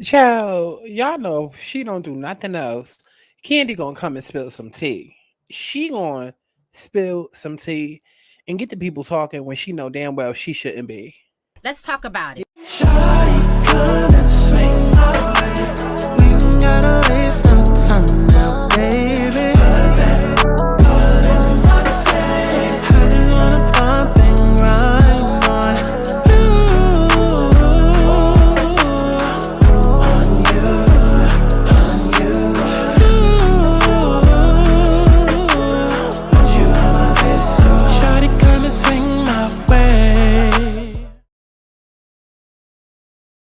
Child, y'all know if she don't do nothing else, Kandi gonna come and spill some tea. She gonna spill some tea and get the people talking when she know damn well she shouldn't be. Let's talk about it. Shawty, come and swing my way. We ain't gotta waste no time now, baby. Put that all in my face. I just wanna bump and grind on you, on you, on you. Want you on my face, so shawty, come and swing my way.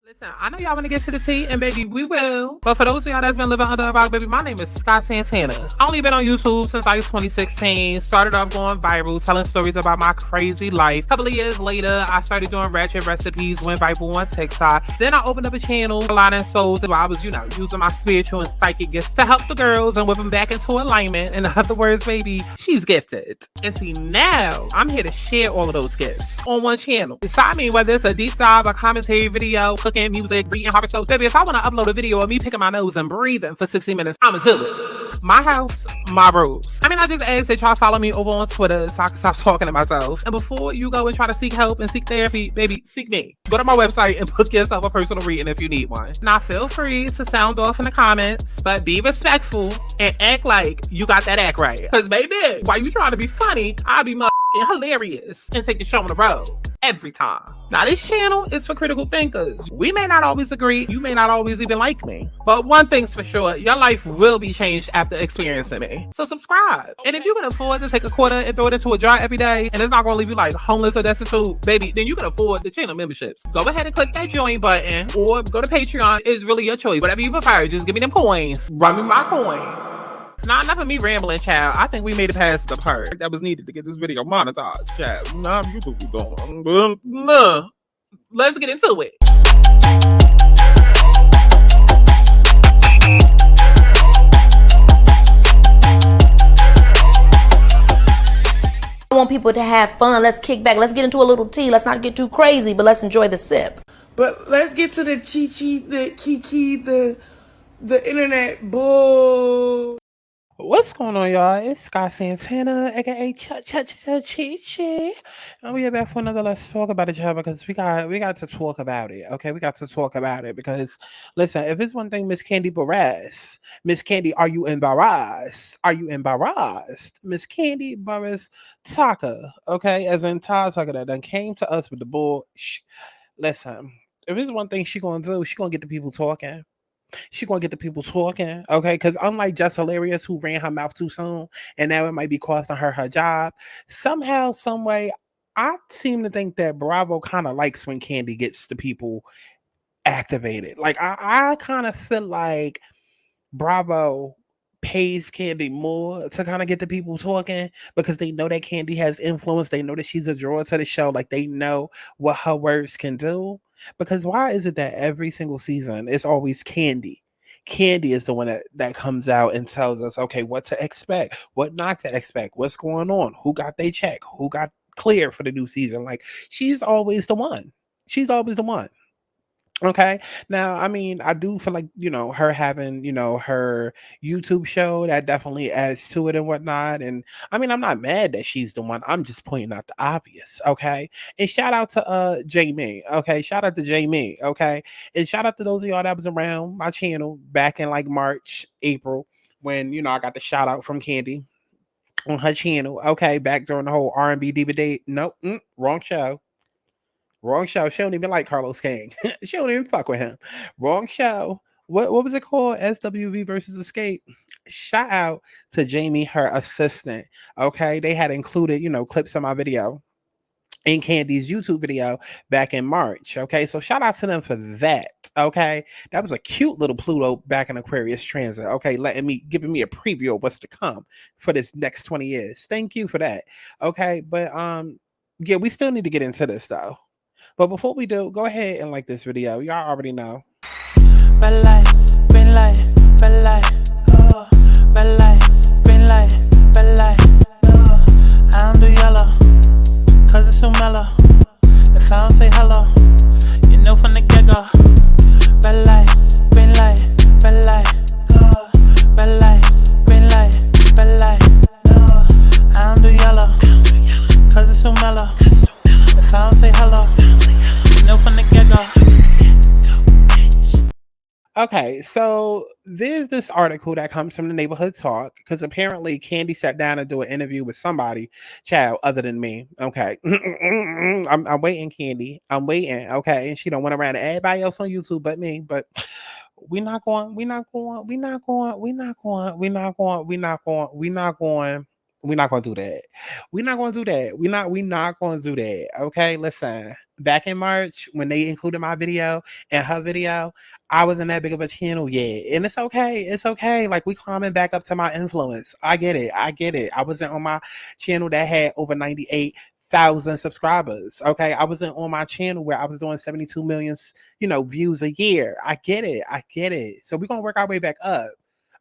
Listen, I know y'all want to get to the tea, and baby, we will. But for those of y'all that's been living under a rock, baby, my name is Santana. I only been on YouTube since like 2016. Started off going viral, telling stories about my crazy life. A couple of years later, I started doing ratchet recipes, went viral on TikTok. Then I opened up a channel, Aligning Souls, where I was, using my spiritual and psychic gifts to help the girls and whip them back into alignment. In other words, baby, she's gifted. And see, now I'm here to share all of those gifts on one channel. So I mean, whether it's a deep dive, a commentary video, cooking, music, reading horoscopes, baby, if I want to upload a video of me picking my nose and breathing for 60 minutes, I'ma do it. My house, my rules. I mean, I just ask that y'all follow me over on Twitter so I can stop talking to myself. And before you go and try to seek help and seek therapy, baby, seek me. Go to my website and book yourself a personal reading if you need one. Now, feel free to sound off in the comments, but be respectful and act like you got that act right. Because, baby, while you trying to be funny, I'll be hilarious and take the show on the road. Every time. Now, this channel is for critical thinkers. We may not always agree. You may not always even like me. But one thing's for sure, your life will be changed after experiencing me. So subscribe. And if you can afford to take a quarter and throw it into a jar every day, and it's not going to leave you like homeless or destitute, baby, then you can afford the channel memberships. Go ahead and click that join button or go to Patreon. It's really your choice. Whatever you prefer, just give me them coins. Run me my coin. Nah, enough of me rambling, child. I think we made it past the part that was needed to get this video monetized, child. Nah, you think we going? Nah. Let's get into it. I want people to have fun. Let's kick back. Let's get into a little tea. Let's not get too crazy, but let's enjoy the sip. But let's get to the chi-chi, the kiki, the internet bull. What's going on, y'all? It's Scott Santana, aka Chi-Chi. And we are back for another Let's Talk About It, y'all, because we got to talk about it, okay? We got to talk about it because, listen, if it's one thing, Miss Burruss, Miss Kandi, are you embarrassed? Are you embarrassed? Miss Kandi Burruss Tucker, okay? As in Todd Tucker that done came to us with the bull. Listen, if it's one thing she gonna do, she gonna get the people talking. She gonna get the people talking, okay? Because unlike Just Hilarious, who ran her mouth too soon, and now it might be costing her job, somehow, some way, I seem to think that Bravo kind of likes when Kandi gets the people activated. Like, I kind of feel like Bravo pays Kandi more to kind of get the people talking because they know that Kandi has influence. They know that she's a draw to the show. Like, they know what her words can do. Because why is it that every single season it's always Kandi? Kandi is the one that comes out and tells us, okay, what to expect, what not to expect, what's going on, who got they check, who got clear for the new season. Like, she's always the one. She's always the one. Okay. Now, I mean, I do feel like, her having, her YouTube show, that definitely adds to it and whatnot. And I mean, I'm not mad that she's the one. I'm just pointing out the obvious. Okay. And shout out to Jamie. Okay. Shout out to Jamie. Okay. And shout out to those of y'all that was around my channel back in like March, April, when, I got the shout out from Kandi on her channel. Okay. Back during the whole R&B DVD. Nope. Wrong show. Wrong show. She don't even like Carlos King. She don't even fuck with him. Wrong show. What was it called? SWV versus Escape. Shout out to Jamie, her assistant. Okay. They had included, clips of my video in Kandi's YouTube video back in March. Okay. So shout out to them for that. Okay. That was a cute little Pluto back in Aquarius transit. Okay. Giving me a preview of what's to come for this next 20 years. Thank you for that. Okay. But, yeah, we still need to get into this though. But before we do, go ahead and like this video. Y'all already know. Red light, green light, red light, oh. Red light, green light, red light, oh. I don't do yellow, cause it's so mellow. If I don't say hello, you know from the get-go. Red light. Okay, so there's this article that comes from the Neighborhood Talk because apparently Kandi sat down and do an interview with somebody, child, other than me. Okay, I'm waiting, Kandi. I'm waiting. Okay, and she don't went around to everybody else on YouTube but me. But we not going. We not going. We not going. We not going. We not going. We not going. We not going. We're not gonna do that. We're not gonna do that. We not gonna do that. Okay, listen. Back in March, when they included my video and her video, I wasn't that big of a channel yet. And it's okay. It's okay. Like we climbing back up to my influence. I get it. I get it. I wasn't on my channel that had over 98,000 subscribers. Okay. I wasn't on my channel where I was doing 72 million, views a year. I get it. I get it. So we're gonna work our way back up.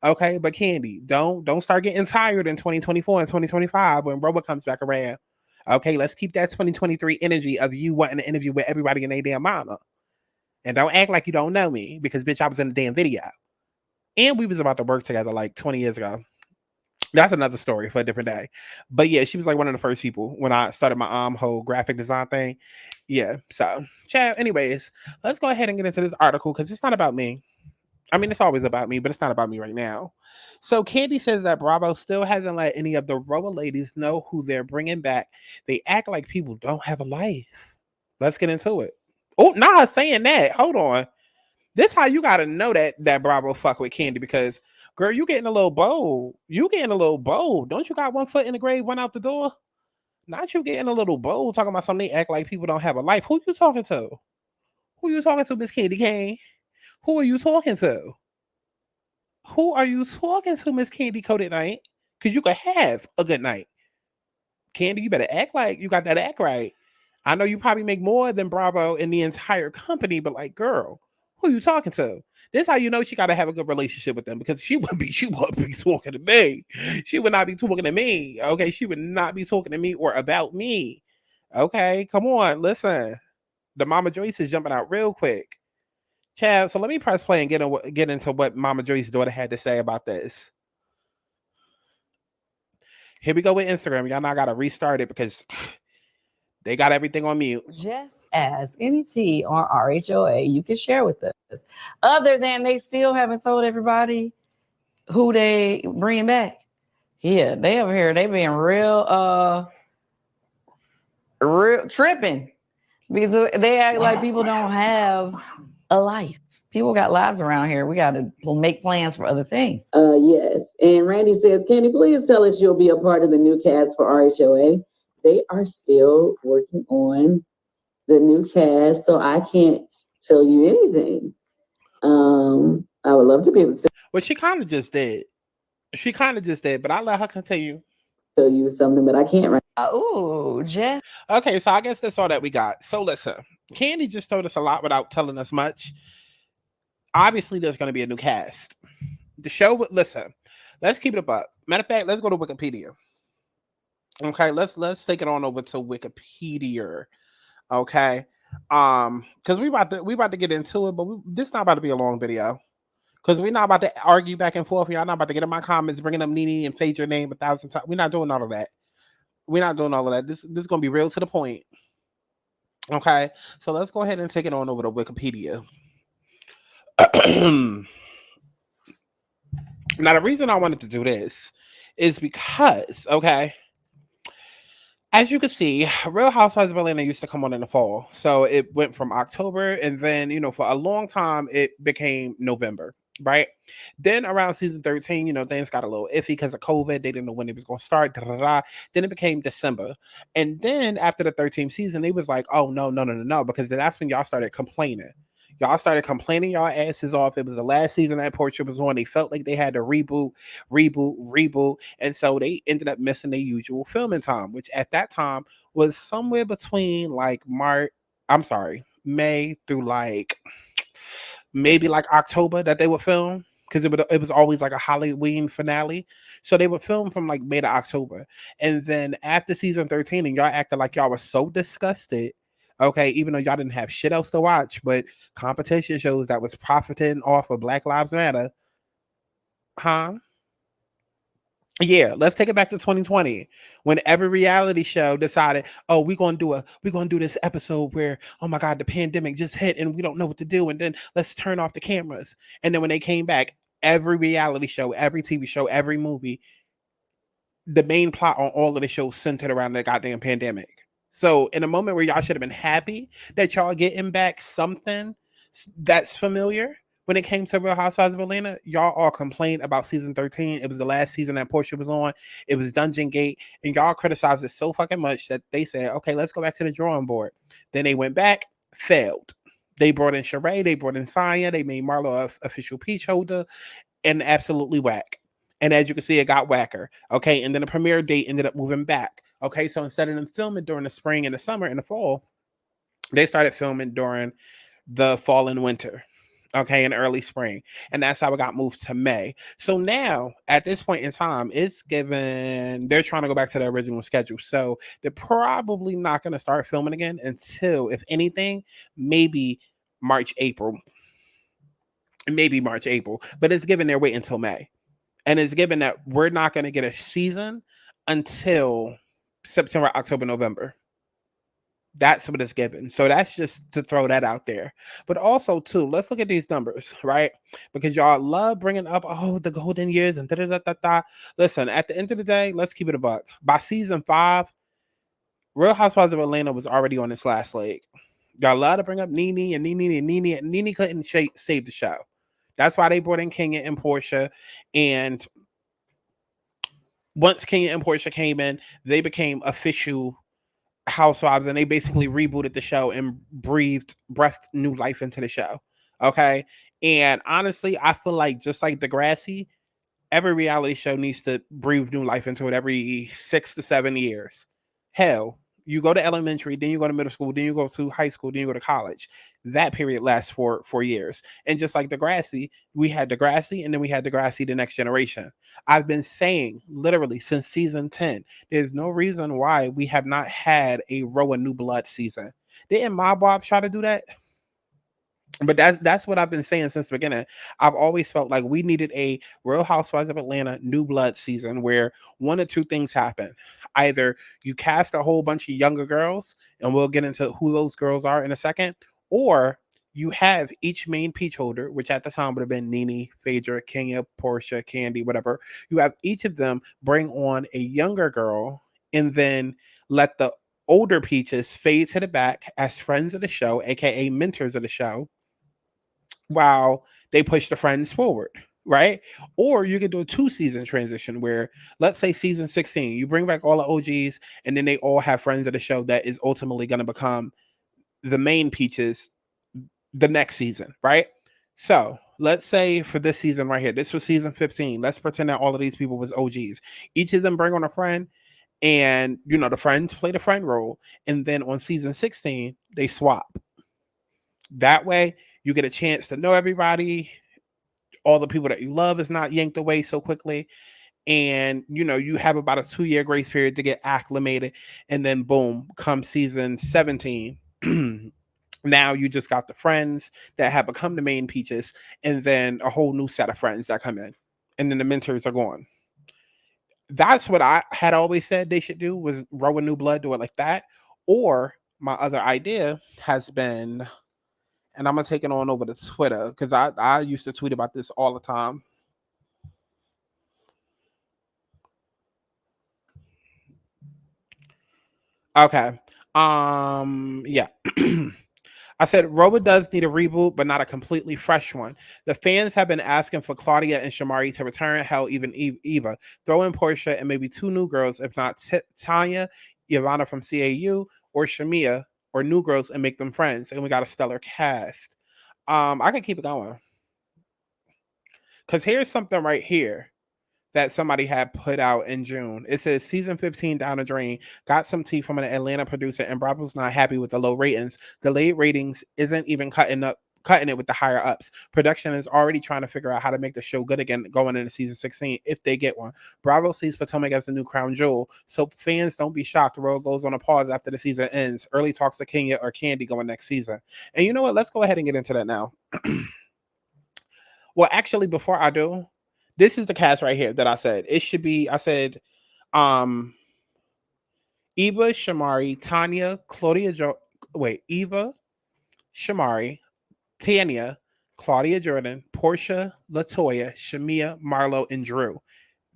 Okay, but Kandi, don't start getting tired in 2024 and 2025 when RHOA comes back around. Okay, let's keep that 2023 energy of you wanting to interview with everybody in their damn mama. And don't act like you don't know me because bitch, I was in the damn video. And we was about to work together like 20 years ago. That's another story for a different day. But yeah, she was like one of the first people when I started my whole graphic design thing. Yeah, so chat. Anyways, let's go ahead and get into this article because it's not about me. I mean, it's always about me, but it's not about me right now. So Kandi says that Bravo still hasn't let any of the RHOA ladies know who they're bringing back. They act like people don't have a life. Let's get into it. Oh, nah, saying that. Hold on. This how you gotta know that Bravo fuck with Kandi because, girl, you getting a little bold. You getting a little bold. Don't you got one foot in the grave, one out the door? Not you getting a little bold, talking about something they act like people don't have a life. Who you talking to? Who you talking to, Miss Kandi Kane? Who are you talking to? Who are you talking to, Miss Kandi Coated Night? Because you could have a good night. Kandi, you better act like you got that act right. I know you probably make more than Bravo in the entire company, but like, girl, who are you talking to? This is how you know she got to have a good relationship with them because she wouldn't be talking to me. She would not be talking to me. Okay, she would not be talking to me or about me. Okay, come on, listen. The Mama Joyce is jumping out real quick. Chad, so let me press play and get into what Mama Joyce's daughter had to say about this. Here we go with Instagram. Y'all now got to restart it because they got everything on mute. Just ask any tea on RHOA you can share with us. Other than they still haven't told everybody who they bring back. Yeah, they over here, they being real tripping because they act like people don't have a life. People got lives around here. We got to make plans for other things. Yes. And Randy says, Kandi, please tell us you'll be a part of the new cast for RHOA. They are still working on the new cast, so I can't tell you anything. I would love to be able to Well, she kind of just did. But I'll let her continue. Tell you something, but I can't right Oh, Jeff. Okay, so I guess that's all that we got. So listen, Kandi just told us a lot without telling us much. Obviously, there's going to be a new cast. The show, listen, let's keep it up. Matter of fact, let's go to Wikipedia. Okay, let's take it on over to Wikipedia. Okay, because we about to get into it, but this not about to be a long video. Because we're not about to argue back and forth. Y'all not about to get in my comments, bringing up Nene and fade your name 1,000 times. We're not doing all of that. We're not doing all of that. This is going to be real to the point. Okay, so let's go ahead and take it on over to Wikipedia. Now, the reason I wanted to do this is because, okay, as you can see, Real Housewives of Atlanta used to come on in the fall. So it went from October, and then, for a long time, it became November, right? Then around season 13, things got a little iffy because of COVID. They didn't know when it was going to start. Then it became December. And then after the 13th season, they was like, oh, no, because that's when y'all started complaining. Y'all started complaining y'all asses off. It was the last season that Portia was on. They felt like they had to reboot. And so they ended up missing their usual filming time, which at that time was somewhere between like May through like maybe like October that they would film. Because it was always like a Halloween finale. So they would film from like May to October. And then after season 13, and y'all acted like y'all were so disgusted. Okay, even though y'all didn't have shit else to watch, but competition shows that was profiting off of Black Lives Matter. Huh? Yeah, let's take it back to 2020 when every reality show decided, oh, we're gonna do this episode where, oh my God, the pandemic just hit and we don't know what to do, and then let's turn off the cameras. And then when they came back, every reality show, every TV show, every movie, the main plot on all of the shows centered around the goddamn pandemic. So in a moment where y'all should have been happy that y'all getting back something that's familiar, when it came to Real Housewives of Atlanta, y'all all complained about season 13. It was the last season that Portia was on. It was Dungeon Gate, and y'all criticized it so fucking much that they said, okay, let's go back to the drawing board. Then they went back, failed. They brought in Sheree, they brought in Saya, they made Marlo a official peach holder, and absolutely whack. And as you can see, it got whacker. Okay. And then the premiere date ended up moving back. Okay. So instead of them filming during the spring and the summer and the fall, they started filming during the fall and winter. Okay. And early spring. And that's how it got moved to May. So now at this point in time, it's given, they're trying to go back to the original schedule. So they're probably not going to start filming again until, if anything, maybe March, April. Maybe March, April. But it's given their wait until May. And it's given that we're not going to get a season until September, October, November. That's what it's given. So that's just to throw that out there. But also, too, let's look at these numbers, right? Because y'all love bringing up, oh, the golden years and da-da-da-da-da. Listen, at the end of the day, let's keep it a buck. By season 5, Real Housewives of Atlanta was already on its last leg. Y'all love to bring up Nene and Nene couldn't save the show. That's why they brought in Kenya and Portia. And once Kenya and Portia came in, they became official housewives, and they basically rebooted the show and breathed new life into the show. Okay. And honestly, I feel like just like Degrassi, every reality show needs to breathe new life into it every 6 to 7 years. Hell, you go to elementary, then you go to middle school, then you go to high school, then you go to college. That period lasts for 4 years. And just like Degrassi, we had Degrassi, and then we had Degrassi The Next Generation. I've been saying literally since season 10, there's no reason why we have not had a RHOA New Blood season. Didn't my Bob try to do that? But that's what I've been saying since the beginning. I've always felt like we needed a Real Housewives of Atlanta New Blood season where one or two things happen. Either you cast a whole bunch of younger girls, and we'll get into who those girls are in a second, or you have each main peach holder, which at the time would have been Nene, Phaedra, Kenya, Portia, Kandi, whatever. You have each of them bring on a younger girl and then let the older peaches fade to the back as friends of the show, aka mentors of the show, while they push the friends forward, right? Or you could do a 2-season transition where, let's say season 16, you bring back all the OGs, and then they all have friends of the show that is ultimately going to become the main peaches the next season, right? So let's say for this season right here, this was season 15. Let's pretend that all of these people was OGs. Each of them bring on a friend, and the friends play the friend role. And then on season 16, they swap. That way you get a chance to know everybody. All the people that you love is not yanked away so quickly. And, you have about a 2-year grace period to get acclimated. And then boom, come season 17. Now you just got the friends that have become the main peaches, and then a whole new set of friends that come in. And then the mentors are gone. That's what I had always said they should do, was RHOA New Blood, do it like that. Or my other idea has been, and I'm going to take it on over to Twitter, because I used to tweet about this all the time. Okay. Yeah. I said RHOA does need a reboot, but not a completely fresh one. The fans have been asking for Claudia and Shamari to return. Hell, even Eva. Throw in Portia and maybe 2 new girls, if not Tanya, Ivana from CAU, or Shamia, or new girls, and make them friends. And we got a stellar cast. I can keep it going. Because here's something right here that somebody had put out in June. It says season 15 down the drain. Got some tea from an Atlanta producer, and Bravo's not happy with the low ratings. Delayed ratings isn't even cutting it with the higher ups. Production is already trying to figure out how to make the show good again going into season 16 if they get one. Bravo sees Potomac as the new crown jewel, so fans don't be shocked. The road goes on a pause after the season ends. Early talks to Kenya or Kandi going next season. And you know what? Let's go ahead and get into that now. Well, actually, before I do, This is the cast right here that I said. It should be, I said, Eva, Shamari, Tanya, Eva, Shamari, Tanya, Claudia Jordan, Portia, Latoya, Shamia, Marlo, and Drew.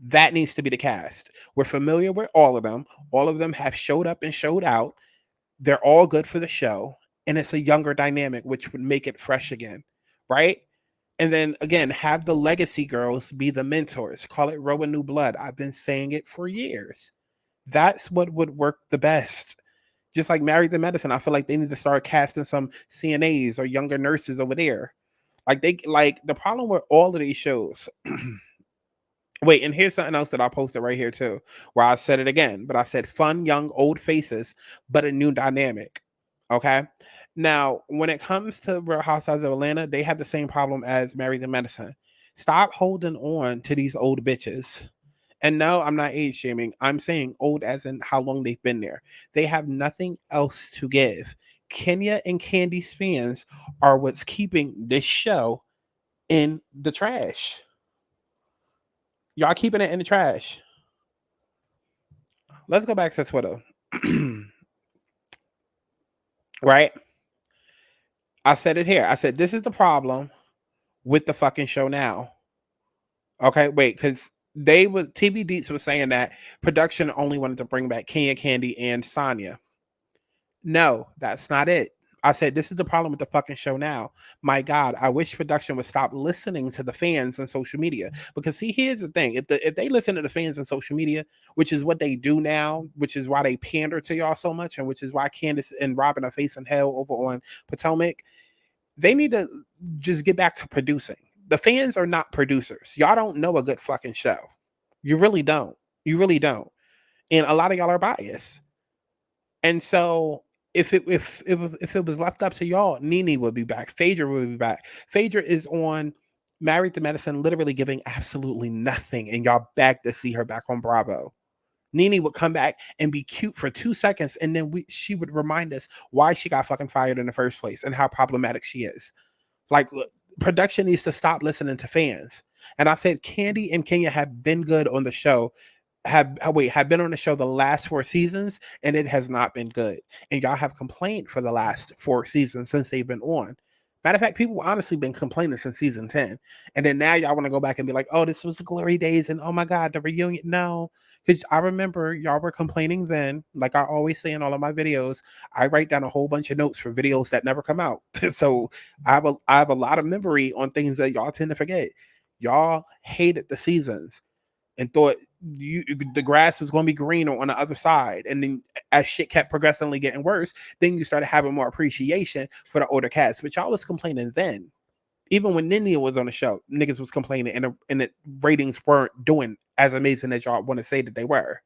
That needs to be the cast. We're familiar with all of them. All of them have showed up and showed out. They're all good for the show. And it's a younger dynamic, which would make it fresh again. Right? And then again, have the legacy girls be the mentors. Call it RHOA New Blood. I've been saying it for years. That's what would work the best. Just like Married to Medicine, I feel like they need to start casting some CNAs or younger nurses over there. Like the problem with all of these shows. Wait, and here's something else that I posted right here too, where I said it again, but I said fun, young, old faces, but a new dynamic. Okay. Now, when it comes to Real Housewives of Atlanta, they have the same problem as Married to Medicine. Stop holding on to these old bitches. And no, I'm not age shaming. I'm saying old as in how long they've been there. They have nothing else to give. Kenya and Kandi's fans are what's keeping this show in the trash. Y'all keeping it in the trash. Let's go back to Twitter. Right? I said it here. I said, this is the problem with the fucking show now. Okay, wait, because TV Deets was saying that production only wanted to bring back Kenya, Kandi, and Sonya. No, that's not it. I said, this is the problem with the fucking show now. My God, I wish production would stop listening to the fans on social media. Because see, here's the thing. If they listen to the fans on social media, which is what they do now, which is why they pander to y'all so much, and which is why Candace and Robin are facing hell over on Potomac, they need to just get back to producing. The fans are not producers. Y'all don't know a good fucking show. You really don't. You really don't. And a lot of y'all are biased. And so if it was left up to y'all, Nene would be back. Phaedra would be back. Phaedra is on Married to Medicine, literally giving absolutely nothing, and y'all beg to see her back on Bravo. Nene would come back and be cute for 2 seconds, and then she would remind us why she got fucking fired in the first place and how problematic she is. Like, production needs to stop listening to fans. And I said Kandi and Kenya have been good on the show. Have been on the show the last 4 seasons, and it has not been good. And y'all have complained for the last 4 seasons since they've been on. Matter of fact, people honestly been complaining since season 10. And then now y'all want to go back and be like, oh, this was the glory days, and oh my God, the reunion. No, because I remember y'all were complaining then. Like I always say in all of my videos, I write down a whole bunch of notes for videos that never come out. So I have a lot of memory on things that y'all tend to forget. Y'all hated the seasons and thought the grass was going to be greener on the other side. And then as shit kept progressively getting worse, then you started having more appreciation for the older cast. But y'all was complaining then. Even when Nene was on the show, niggas was complaining, and the ratings weren't doing as amazing as y'all want to say that they were.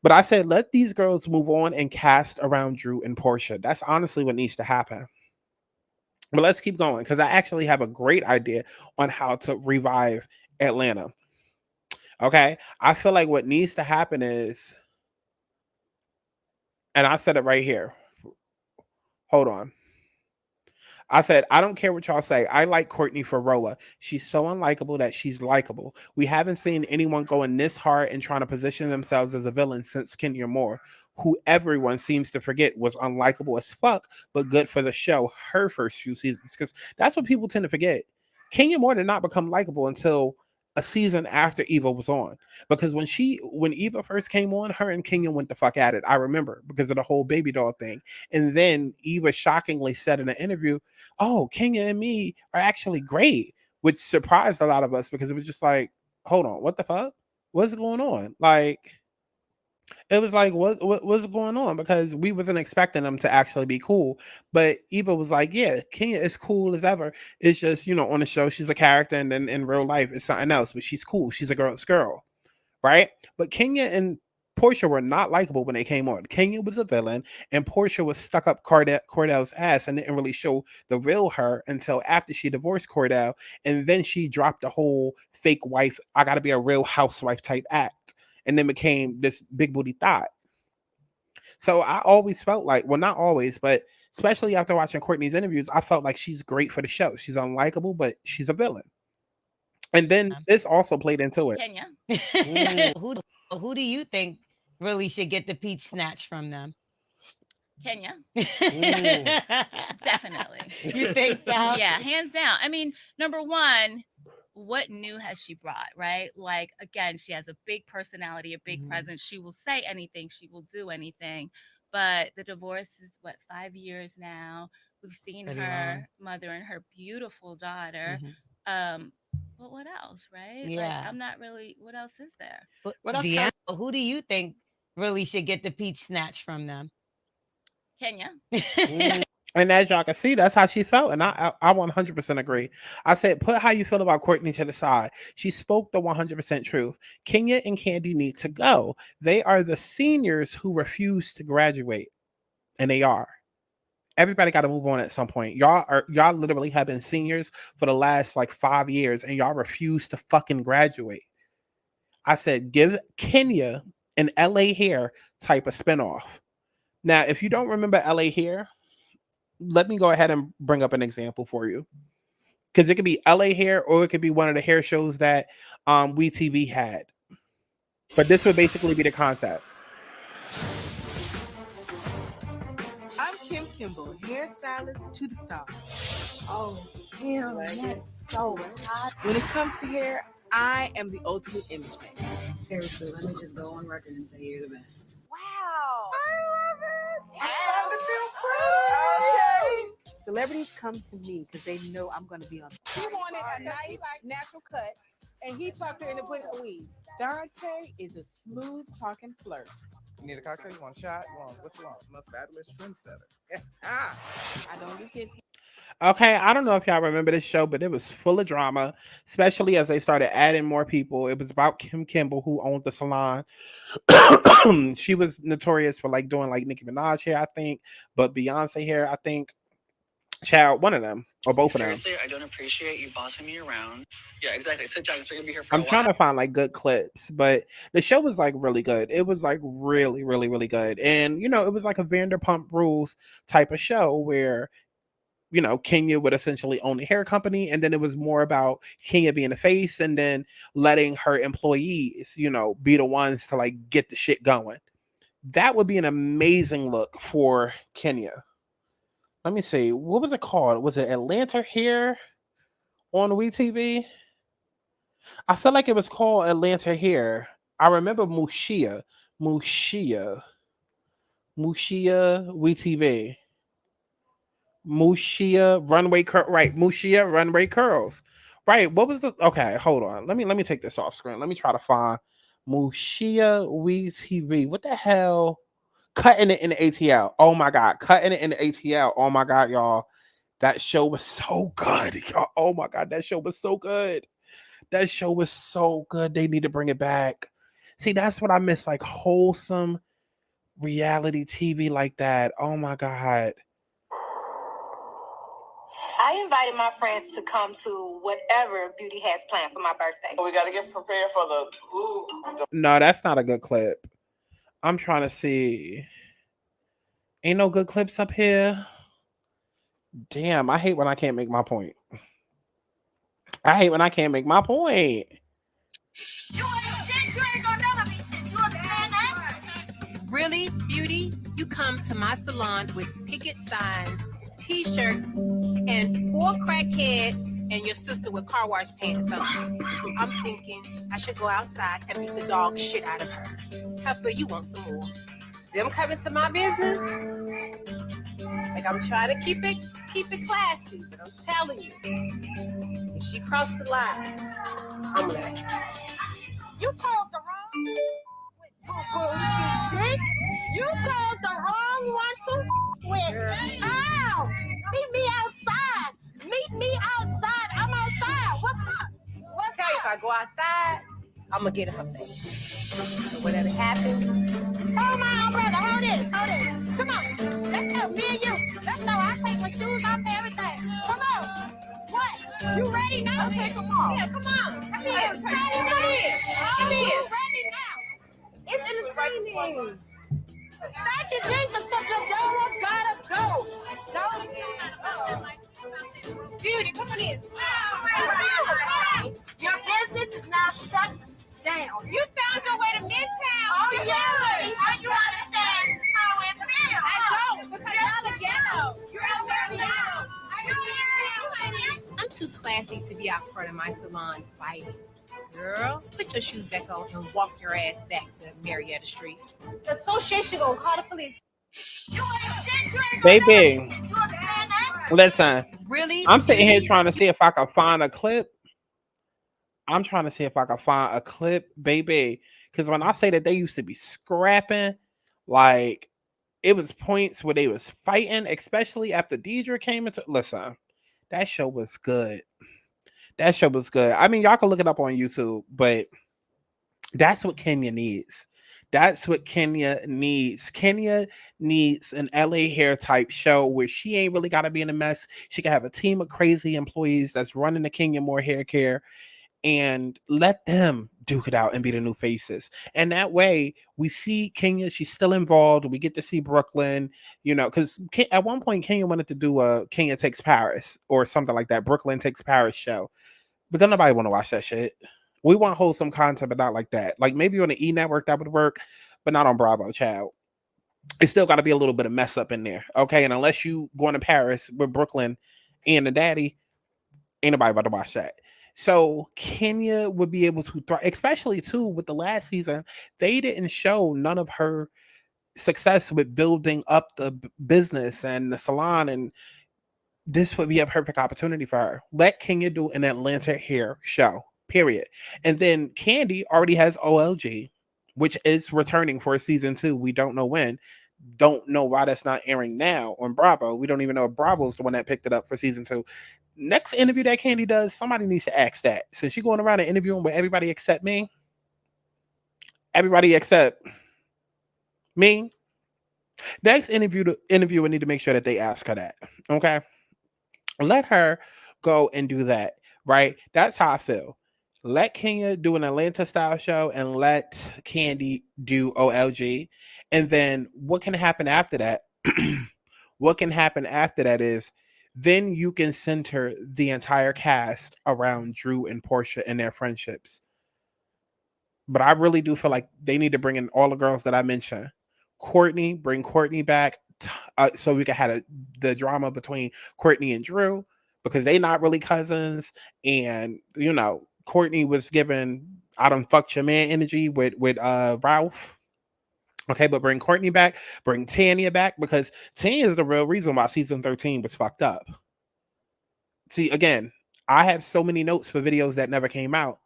But I said, let these girls move on and cast around Drew and Portia. That's honestly what needs to happen. But let's keep going, because I actually have a great idea on how to revive Atlanta. Okay, I feel like what needs to happen is, and I said it right here. Hold on. I said, I don't care what y'all say. I like Courtney for RHOA. She's so unlikable that she's likable. We haven't seen anyone going this hard and trying to position themselves as a villain since Kenya Moore, who everyone seems to forget was unlikable as fuck, but good for the show her first few seasons. Because that's what people tend to forget. Kenya Moore did not become likable until a season after Eva was on, because when Eva first came on, her and Kenya went the fuck at it. I remember, because of the whole baby doll thing. And then Eva shockingly said in an interview, oh, Kenya and me are actually great, which surprised a lot of us, because it was just like, hold on, what the fuck? What's going on? Like, it was like, what's going on? Because we wasn't expecting them to actually be cool. But Eva was like, yeah, Kenya is cool as ever. It's just, on the show, she's a character, and then in real life, it's something else. But she's cool. She's a girl's girl, right? But Kenya and Portia were not likable when they came on. Kenya was a villain, and Portia was stuck up Cordell's ass and didn't really show the real her until after she divorced Cordell. And then she dropped the whole fake wife, I gotta be a real housewife type act. And then became this big booty thought. So I always felt like, well, not always, but especially after watching Courtney's interviews, I felt like she's great for the show. She's unlikable, but she's a villain. And then this also played into it. Kenya. Who do you think really should get the peach snatched from them? Kenya. Definitely. You think so? Yeah, hands down. I mean, number one, what new has she brought, right? Like, again, she has a big personality, a big presence. She will say anything, she will do anything. But the divorce is 5 years now. We've seen her mother and her beautiful daughter. But what else, right? Yeah. Like, I'm not really, what else is there? What else? Who do you think really should get the peach snatched from them? Kenya. And as y'all can see, that's how she felt. And I 100% agree. I said, put how you feel about Courtney to the side. She spoke the 100% truth. Kenya and Kandi need to go. They are the seniors who refuse to graduate. And they are. Everybody got to move on at some point. Y'all literally have been seniors for the last 5 years and y'all refuse to fucking graduate. I said, give Kenya an LA Hair type of spinoff. Now, if you don't remember LA Hair, let me go ahead and bring up an example for you. Because it could be LA Hair or it could be one of the hair shows that WeTV had. But this would basically be the concept. I'm Kim Kimball, hairstylist to the stars. Oh, Kim, that's so hot. When it comes to hair, I am the ultimate image maker. Seriously, let me just go on record and say you're the best. Wow. I love it. Okay. Celebrities come to me because they know I'm going to be on. He wanted a nice, natural cut, and he talked her into putting a weave. Dante is a smooth talking flirt. You need a cocktail? You want a shot? What's you want? I'm a fabulous trendsetter. I don't do kids. Okay, I don't know if y'all remember this show, but it was full of drama, especially as they started adding more people. It was about Kim Kimball, who owned the salon. She was notorious for doing Nicki Minaj hair, I think, but Beyonce hair, I think. Child, one of them or both of them. Seriously, I don't appreciate you bossing me around. Yeah, exactly. Sit down. We're gonna be here for I'm trying to find good clips, but the show was really good. It was really, really, really good, and it was a Vanderpump Rules type of show where Kenya would essentially own the hair company, and then it was more about Kenya being the face, and then letting her employees, be the ones to get the shit going. That would be an amazing look for Kenya. Let me see. What was it called? Was it Atlanta Hair on WeTV? I feel like it was called Atlanta Hair. I remember Mushia WeTV. Mushia Runway Curls. Right. What was the okay, hold on. Let me take this off screen. Let me try to find Mushia WeTV. What the hell? Cutting it in the ATL. Oh my God. Cutting it in the ATL. Oh my God, y'all. That show was so good. Y'all. Oh my God. That show was so good. That show was so good. They need to bring it back. See, that's what I miss. Wholesome reality TV like that. Oh my God. I invited my friends to come to whatever Beauty has planned for my birthday. We got to get prepared for the... No, that's not a good clip. I'm trying to see. Ain't no good clips up here. Damn, I hate when I can't make my point. You ain't shit. You ain't gonna never be shit. You understand that? Really, Beauty? You come to my salon with picket signs, t-shirts, and 4 crackheads and your sister with car wash pants on. I'm thinking I should go outside and beat the dog shit out of her. Pepper, you want some more? Them coming to my business? I'm trying to keep it classy, but I'm telling you, if she crossed the line, I'm gonna. You chose the wrong shit. You chose the wrong one to with. Ow! Meet me outside. I'm outside. What's up? If I go outside, I'm gonna get her face. So whatever happens. Hold my umbrella. Hold this. Come on. Let's go. Me and you. Let's go. I'll take my shoes off and everything. Come on. What? You ready now? I'll take them off. Yeah, come on. Come here. You ready now? It's entertaining. Thank you, Jesus, because your dog gotta go. Beauty, come on in. Your too classy to be out front of my salon fighting. Girl, put your shoes back on and walk your ass back to Marietta Street. The association gonna call the police. Baby, listen. Really? I'm sitting here Really? trying to see if I can find a clip. I'm trying to see if I can find a clip, baby. Because when I say that they used to be scrapping, like it was points where they was fighting, especially after Deidre came into. Listen, that show was good. That show was good. I mean, y'all can look it up on YouTube, but that's what Kenya needs. That's what Kenya needs. Kenya needs an LA hair type show where she ain't really got to be in a mess. She can have a team of crazy employees that's running the Kenya Moore hair care and let them duke it out and be the new faces. And that way we see Kenya, she's still involved. We get to see Brooklyn, you know, because at one point Kenya wanted to do a Kenya Takes Paris or something like that. Brooklyn Takes Paris show. But don't nobody want to watch that shit. We want wholesome content, but not like that. Like maybe on the E network that would work, but not on Bravo, child. It's still got to be a little bit of mess up in there. Okay. And unless you going to Paris with Brooklyn and the daddy, ain't nobody about to watch that. So Kenya would be able to thrive, especially too with the last season. They didn't show none of her success with building up the business and the salon, and this would be a perfect opportunity for her. Let Kenya do an Atlanta hair show, period. And then Kandi already has OLG, which is returning for season 2. We don't know when. Don't know why that's not airing now on Bravo. We don't even know if Bravo's the one that picked it up for season 2. Next interview that Kandi does, somebody needs to ask that. Since she's going around and interviewing with everybody except me, everybody except me, next interviewer need to make sure that they ask her that. Okay? Let her go and do that, right? That's how I feel. Let Kenya do an Atlanta style show and let Kandi do OLG. And then what can happen after that? What can happen after that is then you can center the entire cast around Drew and Portia and their friendships. But I really do feel like they need to bring in all the girls that I mentioned. Courtney, bring Courtney back so we can have the drama between Courtney and Drew, because they not really cousins. And, you know, Courtney was given I don't fuck your man energy with Ralph. Okay, but bring Courtney back, bring Tanya back, because Tanya is the real reason why season 13 was fucked up. See, again, I have so many notes for videos that never came out,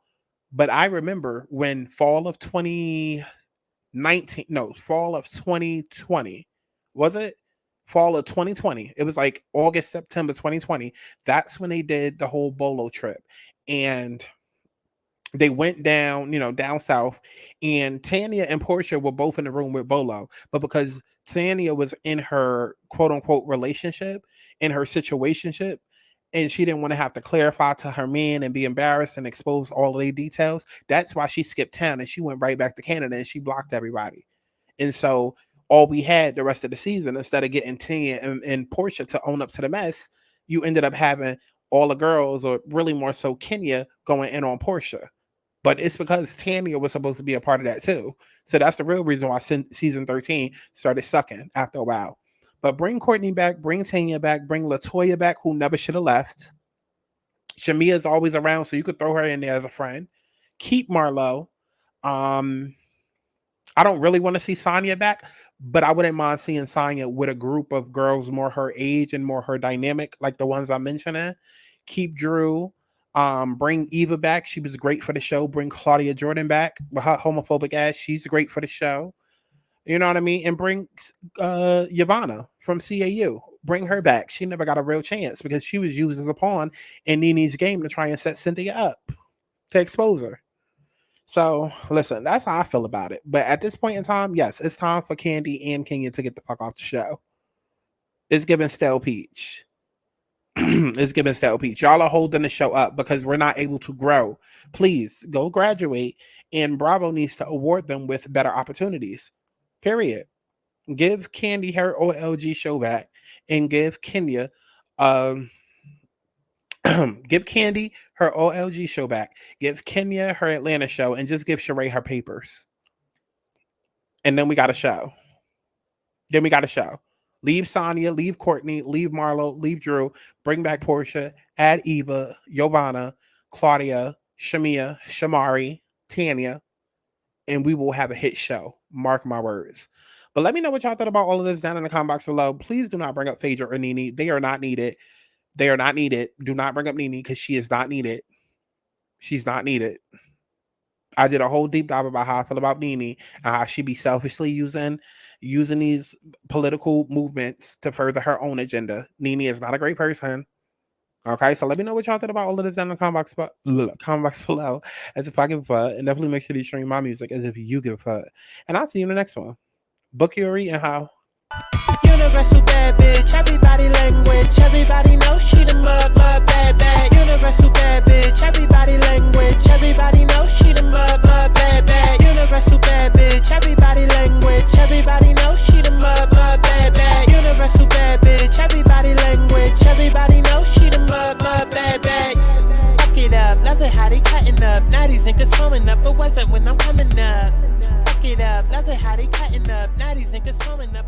but I remember when fall of 2020, was it? Fall of 2020. It was like August, September 2020. That's when they did the whole Bolo trip. And they went down, down south, and Tanya and Portia were both in the room with Bolo. But because Tanya was in her quote unquote relationship, in her situationship, and she didn't want to have to clarify to her man and be embarrassed and expose all of the details, that's why she skipped town and she went right back to Canada and she blocked everybody. And so all we had the rest of the season, instead of getting Tanya and Portia to own up to the mess, you ended up having all the girls, or really more so Kenya, going in on Portia. But it's because Tanya was supposed to be a part of that too. So that's the real reason why season 13 started sucking after a while. But bring Courtney back, bring Tanya back, bring LaToya back, who never should have left. Shamia's always around, so you could throw her in there as a friend. Keep Marlo. I don't really want to see Sonya back, but I wouldn't mind seeing Sonya with a group of girls more her age and more her dynamic, like the ones I'm mentioning. Keep Drew. Bring Eva back. She was great for the show. Bring Claudia Jordan back with her homophobic ass. She's great for the show. You know what I mean? And bring Yvonne from CAU. Bring her back. She never got a real chance because she was used as a pawn in Nene's game to try and set Cynthia up to expose her. So listen, that's how I feel about it. But at this point in time, yes, it's time for Kandi and Kenya to get the fuck off the show. It's giving stale peach. It's giving stale peach. Y'all are holding the show up because we're not able to grow. Please go graduate, and Bravo needs to award them with better opportunities. Period. Give Kandi her OLG show back, and give Kenya give Kandi her OLG show back. Give Kenya her Atlanta show, and just give Sheree her papers. And then we got a show. Leave Sonia, leave Courtney, leave Marlo, leave Drew, bring back Portia, add Eva, Giovanna, Claudia, Shamia, Shamari, Tanya, and we will have a hit show. Mark my words. But let me know what y'all thought about all of this down in the comment box below. Please do not bring up Phaedra or Nene. They are not needed. They are not needed. Do not bring up Nene because she is not needed. She's not needed. I did a whole deep dive about how I feel about Nene and how she be selfishly using these political movements to further her own agenda. Nene is not a great person. Okay, so let me know what y'all thought about all of this down in the comment box below. As if I give a fuck, and definitely make sure you stream my music as if you give a fuck. And I'll see you in the next one. Book Yuri and how. Universal bad bitch, everybody language. Everybody knows she the mud bad. Universal bad bitch, everybody language. Everybody knows she the mud bad. Universal bad bitch, everybody language. Everybody knows she the mud bad. Universal bad bitch, everybody language. Everybody knows she the mud bad. Fuck it up, love it how they cutting up. Now these niggas swimming up, but wasn't when I'm coming up. Fuck it up, love it how they cutting up. Now these niggas swimming up.